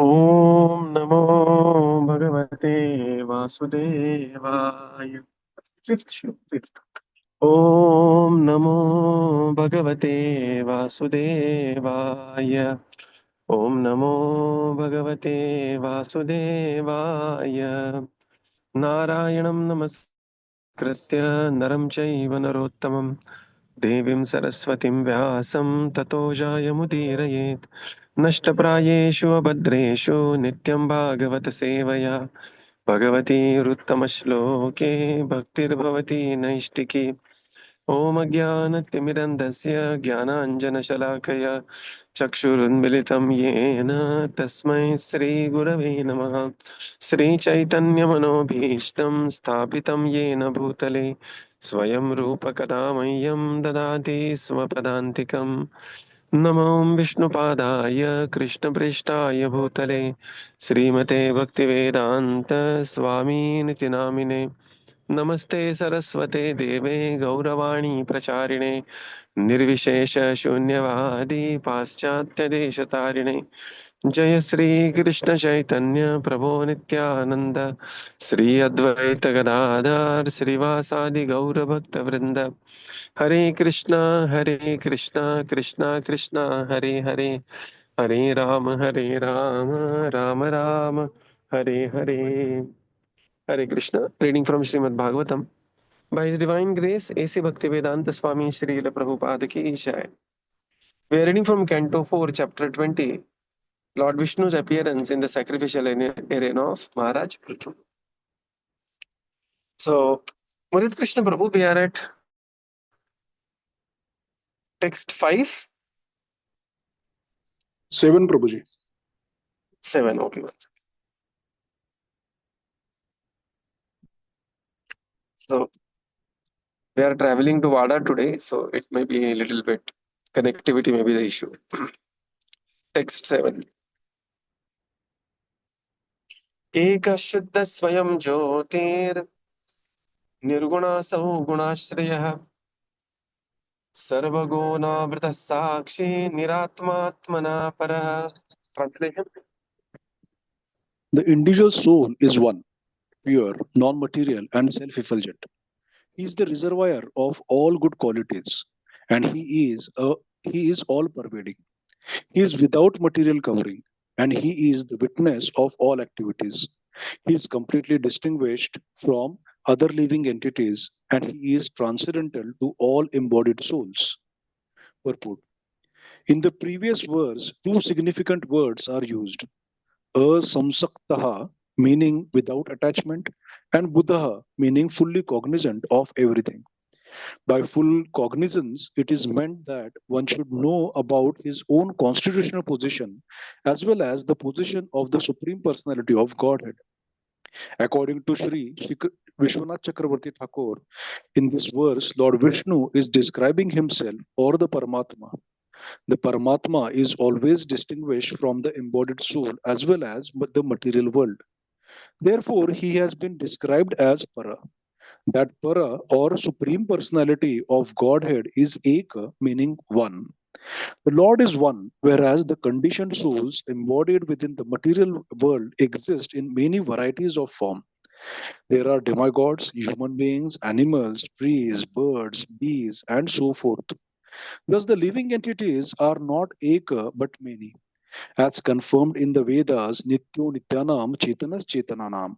ॐ नमो भगवते वासुदेवाय। फिफ्थ श्लोक फिफ्थ। ॐ नमो भगवते वासुदेवाय। ॐ नमो भगवते वासुदेवाय। नारायणं नमस्कृत्य नरं चैव नरोत्तमं देवीं सरस्वतीं व्यासं ततो जायमुदीरयेत्। नष्टप्रायेषु अभद्रेषु नित्यं भागवत सेवया भगवतीरुत्तमश्लोके भक्तिर्भवति नैष्टिकी। ॐ अज्ञानतिमिरन्धस्य ज्ञानाञ्जनशलाकया चक्षुरुन्मिलितं येन तस्मै श्रीगुरवे नमः। श्रीचैतन्यमनोभीष्टं स्थापितं येन भूतले स्वयं रूपकदा मह्यं ददाति स्वपदान्तिकम्। नमो विष्णुपादाय कृष्णप्रेष्ठाय भूतले श्रीमते भक्तिवेदान्त स्वामीनिति नामिने। नमस्ते सरस्वते देवे गौरवाणी प्रचारिणे निर्विशेष शून्यवादी पाश्चात्य देशतारिणे। जय श्री कृष्ण चैतन्य प्रभो नित्यानंद श्री अद्वैत गदाधर श्रीवासादि गौर भक्त वृंद। हरे कृष्णा कृष्णा कृष्णा हरे हरे, हरे Ram Ram Ram Hare Hare. Hare Krishna. Reading from Srimad Bhagavatam. By His Divine Grace, A.C. Bhaktivedanta Swami Srila Prabhupada Ki Jai. We are reading from Canto 4, Chapter 20, Lord Vishnu's appearance in the sacrificial arena of Maharaj Prithu. So, Murid Krishna Prabhu, we are at text 5, 7 Prabhuji. 7. Okay. So, we are traveling to Vada today, so it may be a little bit, connectivity may be the issue. Text 7. Eka Shuddha Swayam Jyotir Nirgunasau Gunashriyah सर्वगुणावृतः साक्षी निरात्मात्मना परः. Translation. The individual soul is one, pure, non-material, and self-effulgent. He is the reservoir of all good qualities, and he is all-pervading. He is without material covering, and he is the witness of all activities. He is completely distinguished from other living entities, and he is transcendental to all embodied souls. Purport. In the previous verse, two significant words are used: asamsaktaha, meaning without attachment, and buddha, meaning fully cognizant of everything. By full cognizance, it is meant that one should know about his own constitutional position as well as the position of the Supreme Personality of Godhead. According to Sri Vishwanath Chakravarti Thakur, in this verse, Lord Vishnu is describing himself or the Paramatma. The Paramatma is always distinguished from the embodied soul as well as the material world. Therefore, he has been described as Para. That Para or Supreme Personality of Godhead is Eka, meaning one. The Lord is one, whereas the conditioned souls embodied within the material world exist in many varieties of form. There are demigods, human beings, animals, trees, birds, bees, and so forth. Thus, the living entities are not Eka but many, as confirmed in the Vedas, Nityo Nityanam Chetanas Chetananam.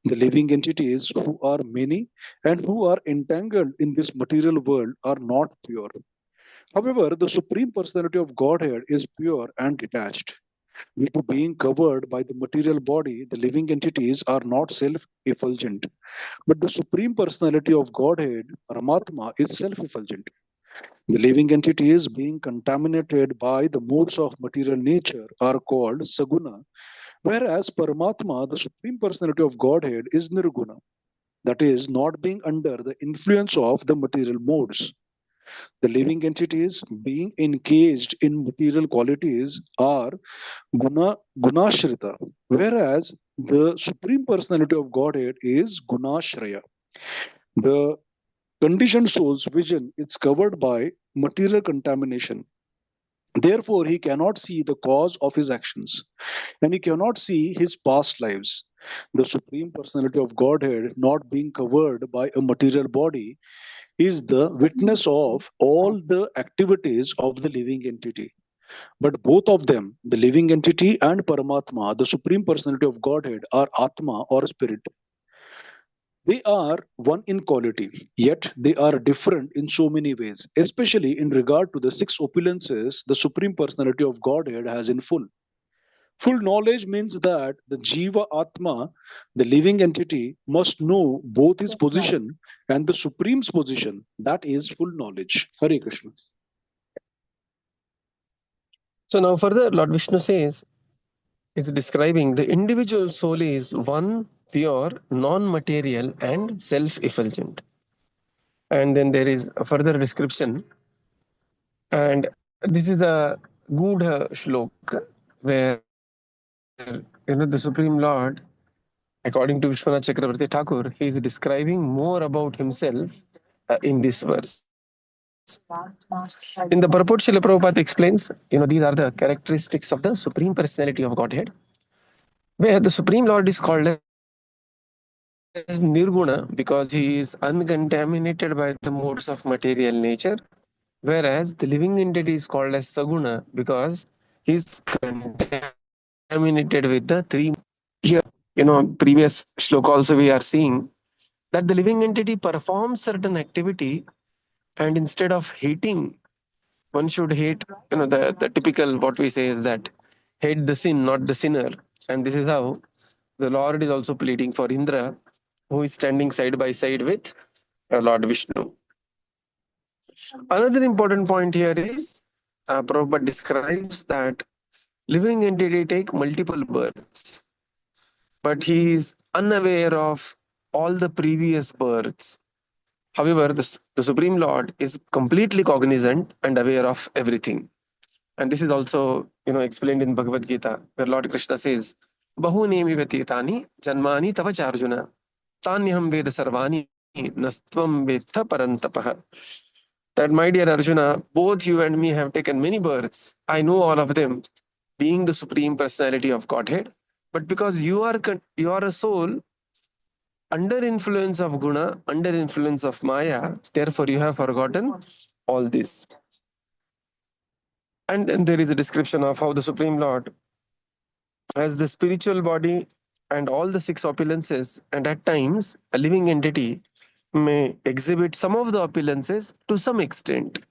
The living entities who are many and who are entangled in this material world are not pure. However, the Supreme Personality of Godhead is pure and detached. Due to being covered by the material body, the living entities are not self effulgent. But the Supreme Personality of Godhead, Paramatma, is self effulgent. The living entities being contaminated by the modes of material nature are called Saguna, whereas Paramatma, the Supreme Personality of Godhead, is Nirguna, that is, not being under the influence of the material modes. The living entities being engaged in material qualities are Gunashrita, whereas the Supreme Personality of Godhead is Gunashraya. The conditioned soul's vision is covered by material contamination. Therefore, he cannot see the cause of his actions and he cannot see his past lives. The Supreme Personality of Godhead, not being covered by a material body, is the witness of all the activities of the living entity. But both of them, the living entity and Paramatma, the Supreme Personality of Godhead, are Atma or Spirit. They are one in quality, yet they are different in so many ways, especially in regard to the six opulences the Supreme Personality of Godhead has in full. Full knowledge means that the Jiva Atma, the living entity, must know both his position and the Supreme's position. That is full knowledge. Hare Krishna. So now further, Lord Vishnu says, is describing the individual soul is one, pure, non-material and self-effulgent. And then there is a further description. And this is a good shlok where, the Supreme Lord, according to Vishwanath Chakravarti Thakur, he is describing more about himself in this verse. In the purport, Srila Prabhupada explains, these are the characteristics of the Supreme Personality of Godhead, where the Supreme Lord is called as Nirguna because he is uncontaminated by the modes of material nature, whereas the living entity is called as Saguna because he is contaminated with the three. Here, previous shloka also we are seeing that the living entity performs certain activity, and instead of hating, one should hate, the typical what we say is that hate the sin, not the sinner. And this is how the Lord is also pleading for Indra, who is standing side by side with Lord Vishnu. Another important point here is Prabhupada describes that living entity take multiple births, but he is unaware of all the previous births. However, the Supreme Lord is completely cognizant and aware of everything. And this is also, explained in Bhagavad Gita, where Lord Krishna says, Bahunemi Vyatitani Janmani Tava Charjuna Tanyaham Veda Sarvani Nastvam Vetha Parantapah. That, my dear Arjuna, both you and me have taken many births. I know all of them, being the Supreme Personality of Godhead. But because you are a soul under influence of Guna, under influence of Maya, therefore you have forgotten all this. And then there is a description of how the Supreme Lord has the spiritual body and all the six opulences, and at times a living entity may exhibit some of the opulences to some extent,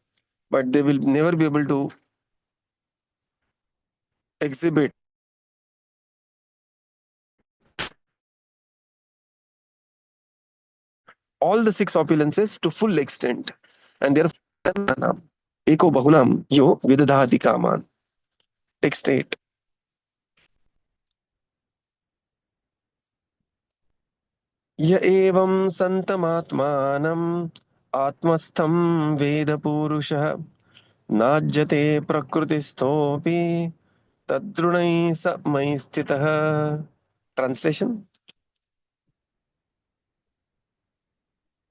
but they will never be able to exhibit all the six opulences to full extent. And therefore, Eko Bahunam Yo Vidadhati Kaman. Text 8. य एवं सन्तमात्मानम् आत्मस्थं वेद पूरुषः नाज्यते प्रकृतिस्थोऽपि तद्रुणैः स मयि स्थितः. Translation.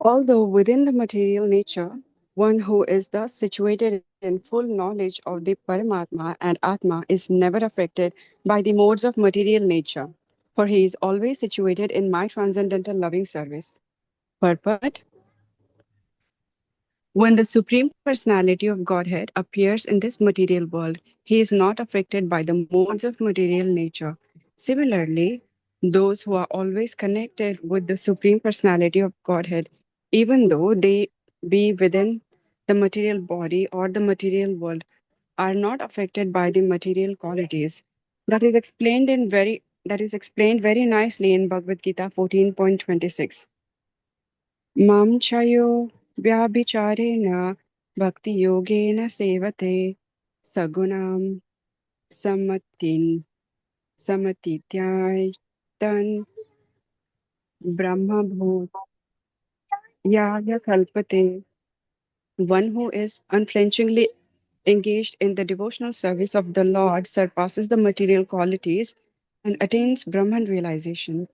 Although within the material nature, one who is thus situated in full knowledge of the Paramatma and Atma is never affected by the modes of material nature, for he is always situated in my transcendental loving service. Purport. When the Supreme Personality of Godhead appears in this material world, he is not affected by the modes of material nature. Similarly, those who are always connected with the Supreme Personality of Godhead, even though they be within the material body or the material world, are not affected by the material qualities. That is explained very nicely in Bhagavad Gita 14.26. Mam chayo vyabhicharena bhakti yogena sevate sagunam samatityan brahma bhut yaya kalpate. One who is unflinchingly engaged in the devotional service of the Lord surpasses the material qualities and attains Brahman realization.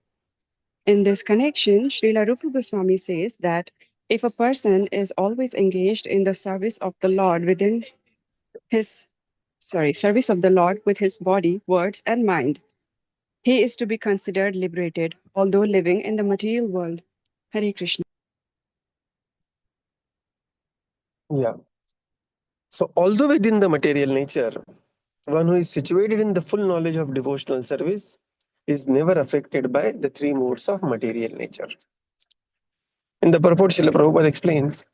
In this connection, Srila Rupa Goswami says that if a person is always engaged in the service of the Lord within his service of the Lord with his body, words, and mind. He is to be considered liberated, although living in the material world. Hare Krishna. Yeah. So, although within the material nature, one who is situated in the full knowledge of devotional service is never affected by the three modes of material nature. In the purport, Srila Prabhupada explains.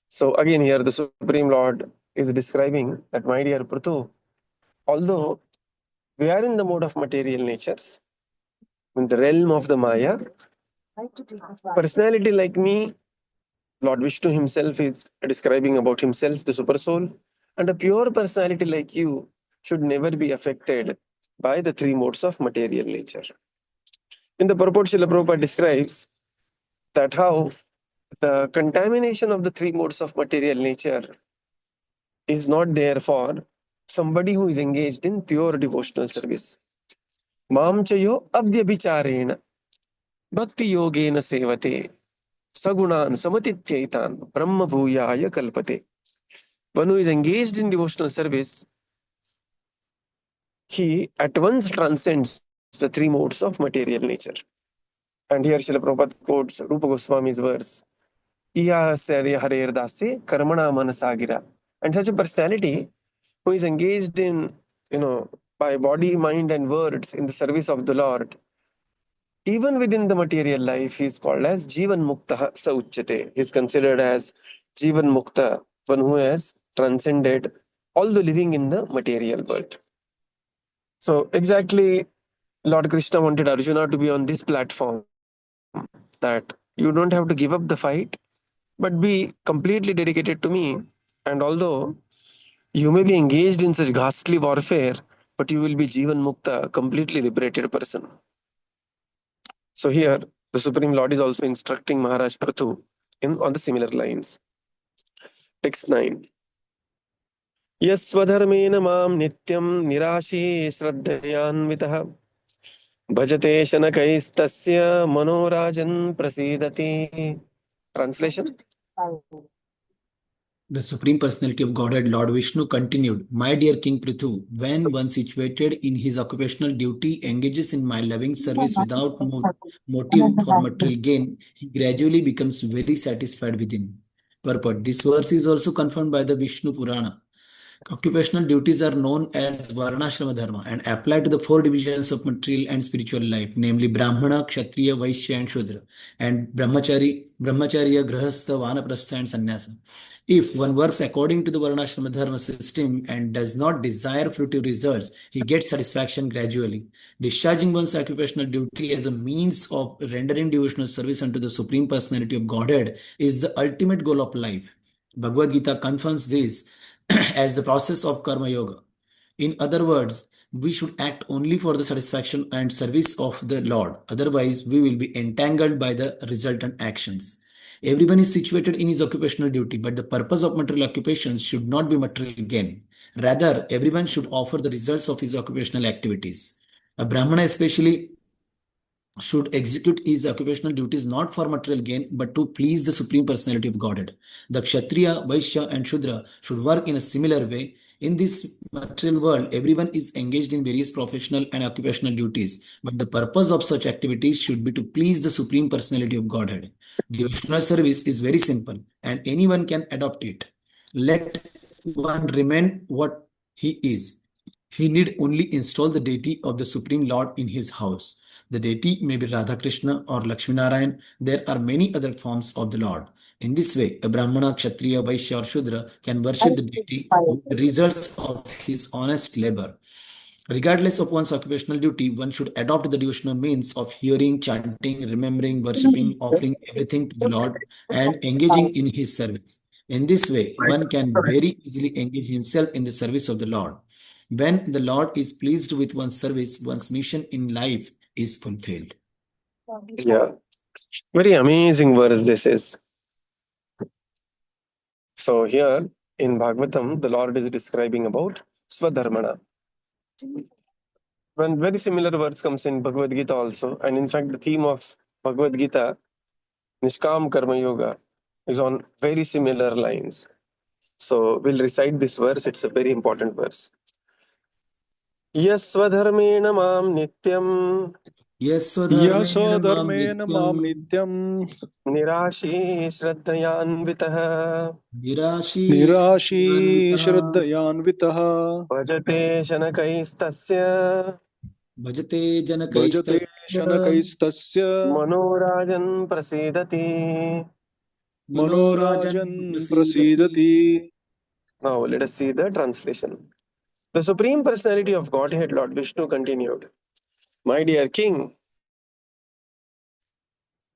So, again, here the Supreme Lord is describing that, my dear Prithu, although we are in the mode of material natures, in the realm of the Maya, personality like me, Lord Vishnu himself is describing about himself, the super soul, and a pure personality like you should never be affected by the three modes of material nature. In the purport, Srila Prabhupada describes that how the contamination of the three modes of material nature is not there for somebody who is engaged in pure devotional service. Mam chayo avyabhicharena bhakti yogena sevate sagunan samatityaitan brahma bhuyaya kalpate. One who is engaged in devotional service, he at once transcends the three modes of material nature. And here Srila Prabhupada quotes Rupa Goswami's verse, Iya sarya harer dase karmana manasagira. And such a personality who is engaged in, by body, mind, and words in the service of the Lord, even within the material life, he is called as Jivan Mukta Sa Uchyate. He is considered as Jivan Mukta, one who has transcended all the living in the material world. So, exactly, Lord Krishna wanted Arjuna to be on this platform that you don't have to give up the fight, but be completely dedicated to me. And although you may be engaged in such ghastly warfare, but you will be Jivan Mukta, completely liberated person. So here, the Supreme Lord is also instructing Maharaj Prathu on the similar lines. Text 9. Yaswadharmena mam nityam nirashi shraddhayanvitah bhajate shanakaistasya manorajan prasidati. Translation? The Supreme Personality of Godhead, Lord Vishnu, continued, My dear King Prithu, when one situated in his occupational duty engages in my loving service without motive for material gain, he gradually becomes very satisfied within. Purport. This verse is also confirmed by the Vishnu Purana. Occupational duties are known as Varnashrama Dharma and apply to the four divisions of material and spiritual life, namely Brahmana, Kshatriya, Vaishya, and Shudra, and Brahmacharya, Grahastha, Vanaprastha, and Sannyasa. If one works according to the Varnashrama Dharma system and does not desire fruitive results, he gets satisfaction gradually. Discharging one's occupational duty as a means of rendering devotional service unto the Supreme Personality of Godhead is the ultimate goal of life. Bhagavad Gita confirms this as the process of Karma Yoga. In other words, we should act only for the satisfaction and service of the Lord. Otherwise, we will be entangled by the resultant actions. Everyone is situated in his occupational duty, but the purpose of material occupations should not be material gain. Rather, everyone should offer the results of his occupational activities. A Brahmana especially should execute his occupational duties not for material gain, but to please the Supreme Personality of Godhead. The Kshatriya, Vaishya, and Shudra should work in a similar way. In this material world, everyone is engaged in various professional and occupational duties, but the purpose of such activities should be to please the Supreme Personality of Godhead. Devotional service is very simple, and anyone can adopt it. Let one remain what he is. He need only install the deity of the Supreme Lord in his house. The deity may be Radha Krishna or Lakshmi Narayan. There are many other forms of the Lord. In this way, a Brahmana, Kshatriya, Vaishya, or Shudra can worship the deity with the results of his honest labor. Regardless of one's occupational duty, one should adopt the devotional means of hearing, chanting, remembering, worshipping, offering everything to the Lord, and engaging in his service. In this way, one can very easily engage himself in the service of the Lord. When the Lord is pleased with one's service, one's mission in life is fulfilled. Yeah. Very amazing verse this is. So here in Bhagavatam, the Lord is describing about Swadharmana. When very similar words comes in Bhagavad Gita also, and in fact the theme of Bhagavad Gita, Nishkam Karma Yoga, is on very similar lines. So we'll recite this verse. It's a very important verse. यस्वधर्मेण मां नित्यं यस्वधर्मेण मां यस्वधर्मेण मां नित्यं नित्यं निराशी श्रद्धयान्वितः निराशी निराशी श्रद्धयान्वितः श्रद्धयान्वितः भजते शनकैस्तस्य भजते भजते जनकैस्तस्य शनकैस्तस्य मनोराजन् प्रसीदति. मनोराजन् मनोराजन् प्रसीदति. प्रसीदति. Now let us see the translation. The Supreme Personality of Godhead, Lord Vishnu, continued, "My dear king,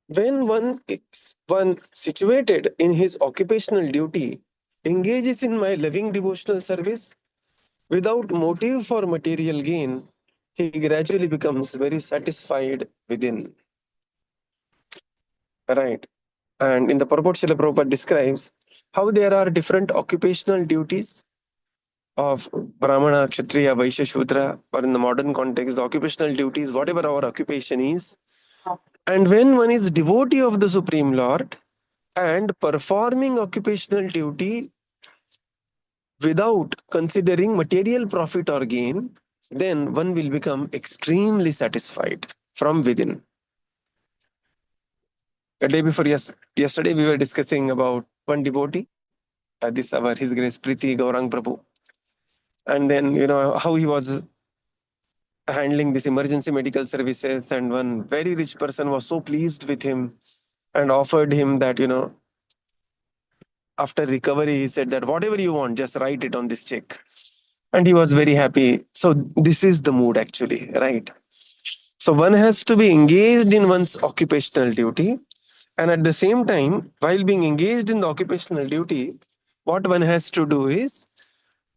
when one situated in his occupational duty engages in my loving devotional service without motive for material gain, he gradually becomes very satisfied within." Right. And in the purport, Srila Prabhupada describes how there are different occupational duties of Brahmana, Kshatriya, Vaishya, Shudra, or in the modern context, the occupational duties, whatever our occupation is. And when one is devotee of the Supreme Lord and performing occupational duty without considering material profit or gain, then one will become extremely satisfied from within. The day before yesterday, we were discussing about one devotee, this our His Grace Priti Gaurang Prabhu, and then how he was handling this emergency medical services, and one very rich person was so pleased with him and offered him that after recovery he said that whatever you want, just write it on this check, and he was very happy. So this is the mood actually, right? So one has to be engaged in one's occupational duty, and at the same time, while being engaged in the occupational duty, what one has to do is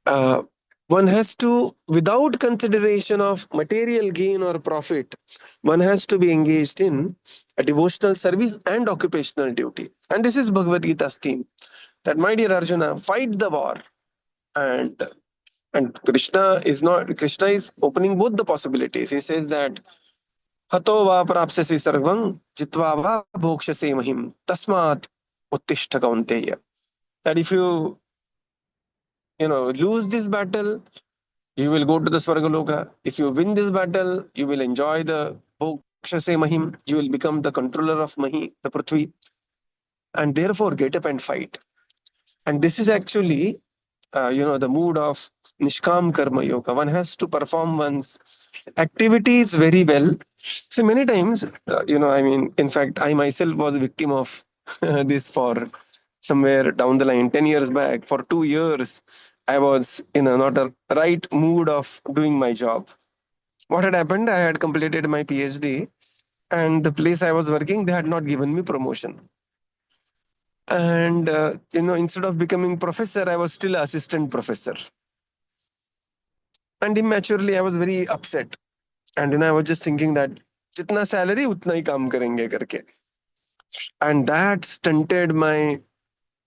uh, one has to, without consideration of material gain or profit, one has to be engaged in a devotional service and occupational duty. And this is Bhagavad Gita's theme, that my dear Arjuna, fight the war. And Krishna is opening both the possibilities. He says that Hato va prapsasi sarvam jitva va bhokshase mahim tasmat uttishta kaunteya. That if you lose this battle, you will go to the Svargaloka. If you win this battle, you will enjoy the Bhokshase Mahim. You will become the controller of Mahi, the Prithvi. And therefore, get up and fight. And this is actually, the mood of Nishkam Karma Yoga. One has to perform one's activities very well. So many times, in fact, I myself was a victim of this for somewhere down the line, 10 years back. For 2 years, I was in a not a right mood of doing my job. What had happened? I had completed my PhD, and the place I was working, they had not given me promotion. And instead of becoming professor, I was still assistant professor. And immaturely, I was very upset. And I was just thinking that jitna salary, utna hi kaam karenge karke. And that stunted my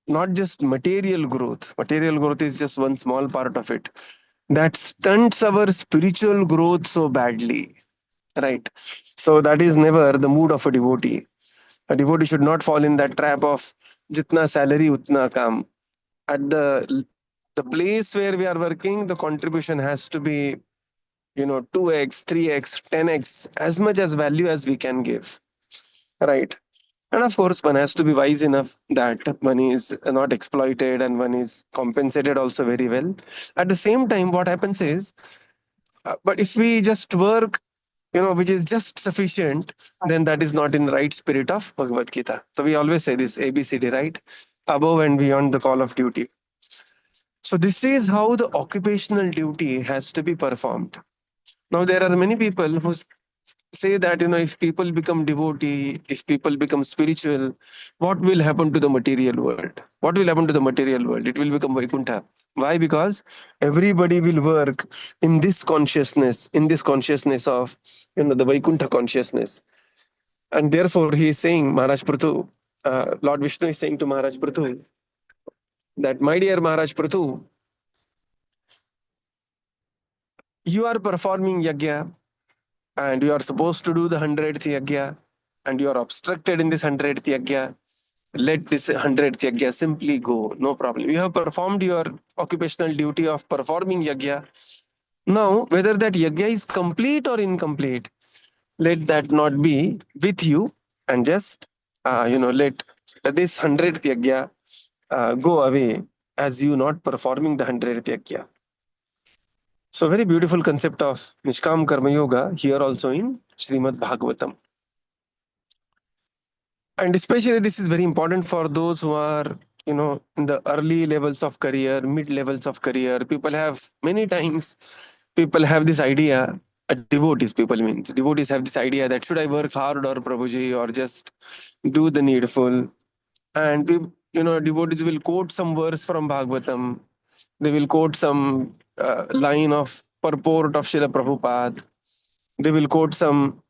not just material growth. Material growth is just one small part of it. That stunts our spiritual growth so badly, right? So that is never the mood of a devotee. A devotee should not fall in that trap of jitna salary utna kam. At the place where we are working, the contribution has to be 2x, 3x, 10x, as much as value as we can give, right? And of course, one has to be wise enough that money is not exploited and one is compensated also very well. At the same time, what happens is, but if we just work, which is just sufficient, then that is not in the right spirit of Bhagavad Gita. So we always say this ABCD, right? Above and beyond the call of duty. So this is how the occupational duty has to be performed. Now, there are many people who say that if people become devotee, if people become spiritual, what will happen to the material world? What will happen to the material world? It will become Vaikuntha. Why? Because everybody will work in this consciousness of the Vaikuntha consciousness. And therefore he is saying, Maharaj Prithu, Lord Vishnu is saying to Maharaj Prithu that, my dear Maharaj Prithu, you are performing yajna and you are supposed to do the 100th yajna, and you are obstructed in this 100th yajna. Let this 100th yajna simply go, no problem. You have performed your occupational duty of performing yajna, Now, whether that yajna is complete or incomplete, let that not be with you, and just let this 100th yajna go away as you not performing the 100th yajna. So very beautiful concept of Nishkam Karma Yoga here also in Srimad Bhagavatam. And especially this is very important for those who are, in the early levels of career, mid levels of career. People have many times, people have this idea, devotees have this idea that should I work hard or Prabhuji or just do the needful. And devotees will quote some verse from Bhagavatam. They will quote some line of purport of Srila Prabhupada. They will quote some,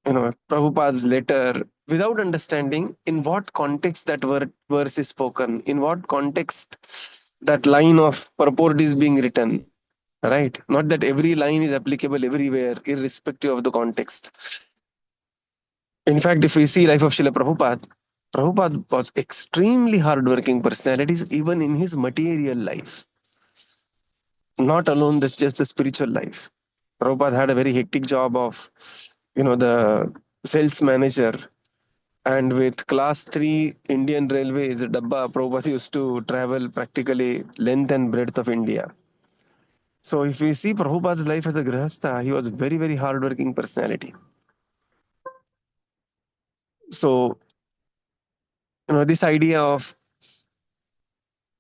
Prabhupada's letter without understanding in what context that verse is spoken, in what context that line of purport is being written. Right? Not that every line is applicable everywhere, irrespective of the context. In fact, if we see life of Srila Prabhupada, Prabhupada was extremely hardworking personalities even in his material life. Not alone this, just the spiritual life. Prabhupada had a very hectic job of, the sales manager. And with class 3 Indian Railways, Dabba, Prabhupada used to travel practically length and breadth of India. So if we see Prabhupada's life as a Grihastha, he was a very, very hardworking personality. So, this idea of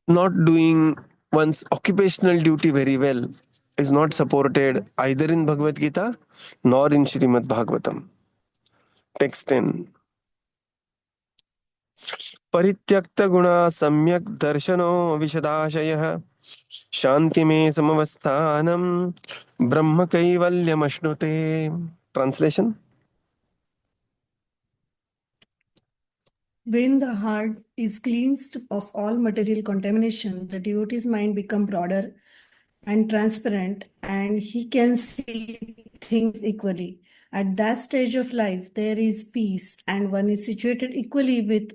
not doing one's occupational duty very well is not supported either in Bhagavad Gita nor in Srimad Bhagavatam. Text 10. परित्यक्त गुणा सम्यक दर्शनो विशदाशयः शांति में समवस्थानम ब्रह्म कैवल्यमश्नुते. Translation. When the heart is cleansed of all material contamination, the devotee's mind becomes broader and transparent, and he can see things equally. At that stage of life, there is peace, and one is situated equally with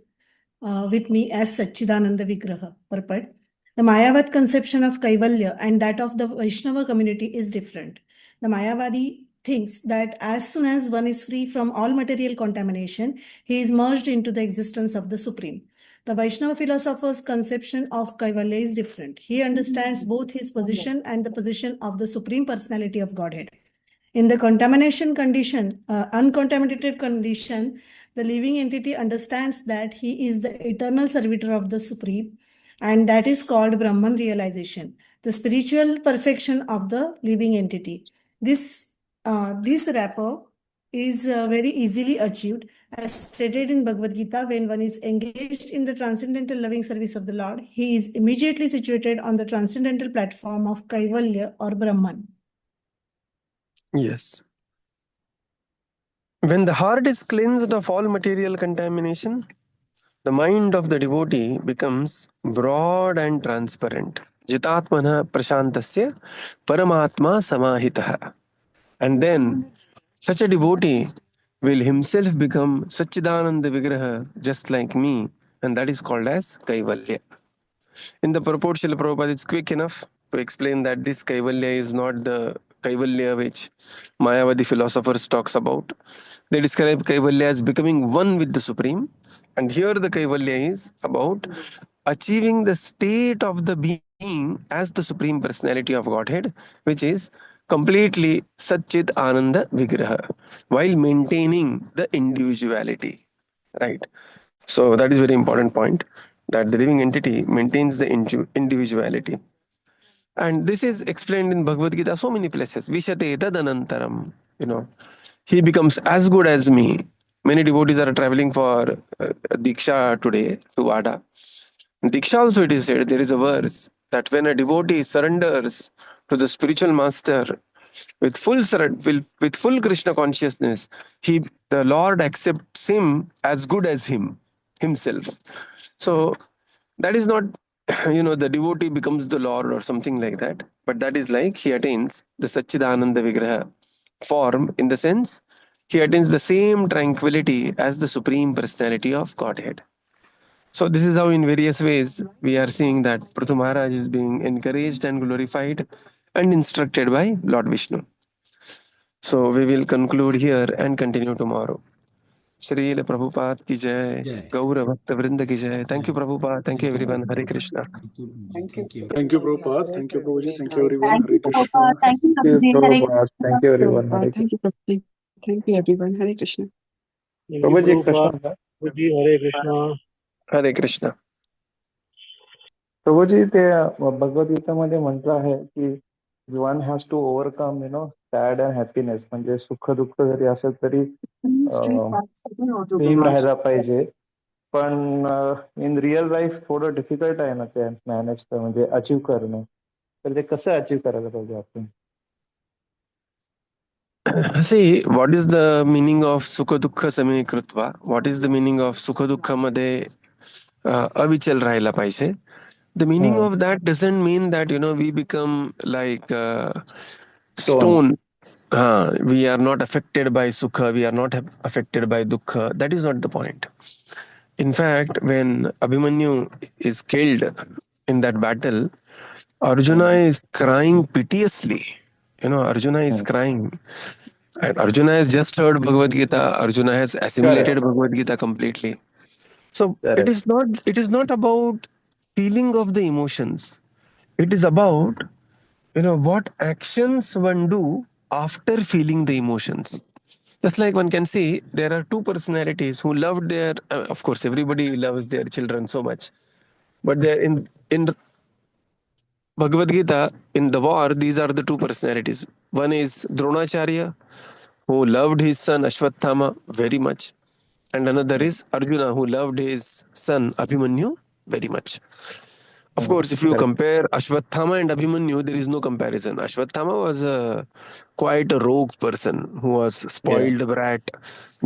me as Satchidananda Vigraha. Purport. The Mayavad conception of Kaivalya and that of the Vaishnava community is different. The Mayavadi thinks that as soon as one is free from all material contamination, he is merged into the existence of the Supreme. The Vaishnava philosopher's conception of Kaivalya is different. He understands both his position and the position of the Supreme Personality of Godhead. In the contamination condition, uncontaminated condition, the living entity understands that he is the eternal servitor of the Supreme, and that is called Brahman realization, the spiritual perfection of the living entity. This rapport is very easily achieved. As stated in Bhagavad Gita, when one is engaged in the transcendental loving service of the Lord, he is immediately situated on the transcendental platform of Kaivalya or Brahman. Yes. When the heart is cleansed of all material contamination, the mind of the devotee becomes broad and transparent. Jitatmana prashantasya paramatma samahitah. And then such a devotee will himself become Satchidananda Vigraha just like me, and that is called as Kaivalya. In the purport, Srila Prabhupada is quick enough to explain that this Kaivalya is not the Kaivalya which Mayavadi philosophers talks about. They describe Kaivalya as becoming one with the Supreme, and here the Kaivalya is about achieving the state of the being as the Supreme Personality of Godhead, which is completely Satchit Ananda Vigraha, while maintaining the individuality. Right. So that is very important point, that the living entity maintains the individuality. And this is explained in Bhagavad Gita so many places. Vishate tadanantaram. He becomes as good as me. Many devotees are traveling for Diksha today to Vada. In Diksha also it is said, there is a verse that when a devotee surrenders to the spiritual master with with full Krishna consciousness, the Lord accepts him as good as himself. So that is not, the devotee becomes the Lord or something like that, but that is like he attains the Satchidananda Vigraha form, in the sense he attains the same tranquility as the Supreme Personality of Godhead. So this is how in various ways we are seeing that Prithu Maharaj is being encouraged and glorified and instructed by Lord Vishnu. So we will conclude here and continue tomorrow. Shri Prabhupada ki jai, Jai. Gaura Bhakta Vrinda ki jai. Thank you, Prabhupada. Thank you, everyone. Hare Krishna. Thank you. Thank you. Thank you. Thank you, Prabhupada. Thank you, Prabhuji. Thank you, everyone. Thank Hare you, Krishna. Prabhupada. Thank you, Thank you, Prabhuji. Hare Prabhupada. Thank you, everyone. Hare Prabhupada, thank you, Prabhupada. Thank you, everyone. Hare Krishna. Krishna. Prabhuji, एक प्रश्न था. जी हरे Krishna. Hare Krishna. प्रभुजी ते भगवद्गीतामध्ये म्हटलं आहे की one has to overcome sad and happiness, म्हणजे सुख दुःख जरी असेल तरी सेम राहायला पाहिजे. पण इन रिअल लाईफ थोडं डिफिकल्ट आहे ना ते मॅनेज म्हणजे अचीव करणं. तर ते कसं अचीव करायला पाहिजे आपण? See, what is the meaning of Sukha Dukha Same Krutva? What is the meaning of Sukha Dukha Made Avichal Rahila Paise? The meaning of that doesn't mean that, we become like stone. We are not affected by Sukha, we are not affected by Dukha. That is not the point. In fact, when Abhimanyu is killed in that battle, Arjuna is crying piteously. Arjuna is crying. And Arjuna has just heard Bhagavad Gita. Arjuna has assimilated Bhagavad Gita completely. So it is not about feeling of the emotions. It is about what actions one do after feeling the emotions. Just like one can see, there are two personalities who loved their. Of course, everybody loves their children so much, but they're in Bhagavad Gita, in the war, these are the two personalities. One is Dronacharya, who loved his son Ashwathama very much, and another is Arjuna, who loved his son Abhimanyu very much. Of course, if you compare Ashwathama and Abhimanyu, there is no comparison. Ashwathama was quite a rogue person who was spoiled brat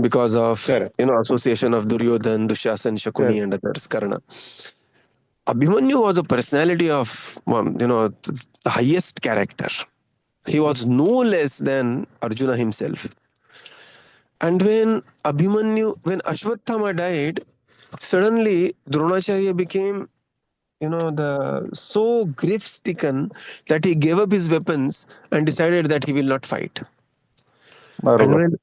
because of association of Duryodhan, Dushasan, Shakuni, and others. Karna. Abhimanyu was a personality of the highest character. He was no less than Arjuna himself. And when Ashwathama died, suddenly Dronacharya became, so grief-stricken that he gave up his weapons and decided that he will not fight. And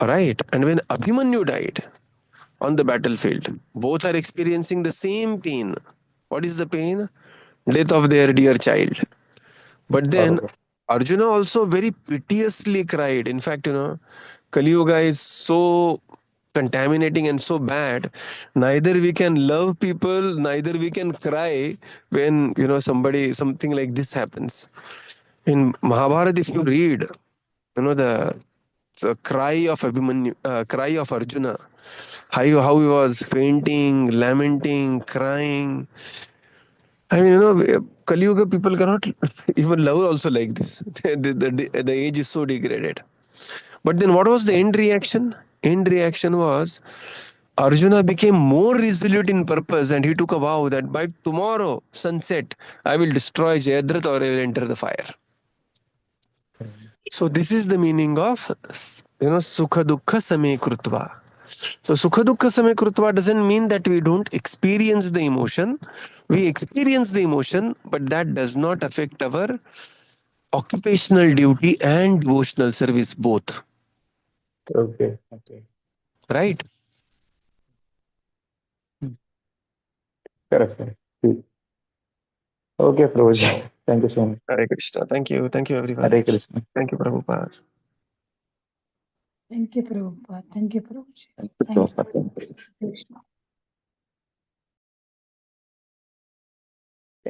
when Abhimanyu died on the battlefield, both are experiencing the same pain. What is the pain? Death of their dear child. But then Arjuna also very piteously cried. In fact, Kali Yuga is so contaminating and so bad. Neither we can love people, neither we can cry when something like this happens. In Mahabharata, if you read, the cry of Abhimanyu, cry of Arjuna, how he was fainting, lamenting, crying. I mean, Kali Yuga people cannot even love also like this. The age is so degraded. But then what was the end reaction? End reaction was Arjuna became more resolute in purpose and he took a vow that by tomorrow, sunset, I will destroy Jayadratha or I will enter the fire. So this is the meaning of, Sukha Dukkha Same Krutva. So Sukha Dukkha Same Krutva doesn't mean that we don't experience the emotion. We experience the emotion, but that does not affect our occupational duty and devotional service both. Okay. Right? Correct. Okay, Prabhuji. Thank you so much. Hare Krishna. Thank you. Thank you, everyone. Hare Krishna. Thank you, Prabhupada. Thank you, Prabhupada. Thank you, Prabhuji. Thank you, Prabhupada. Krishna.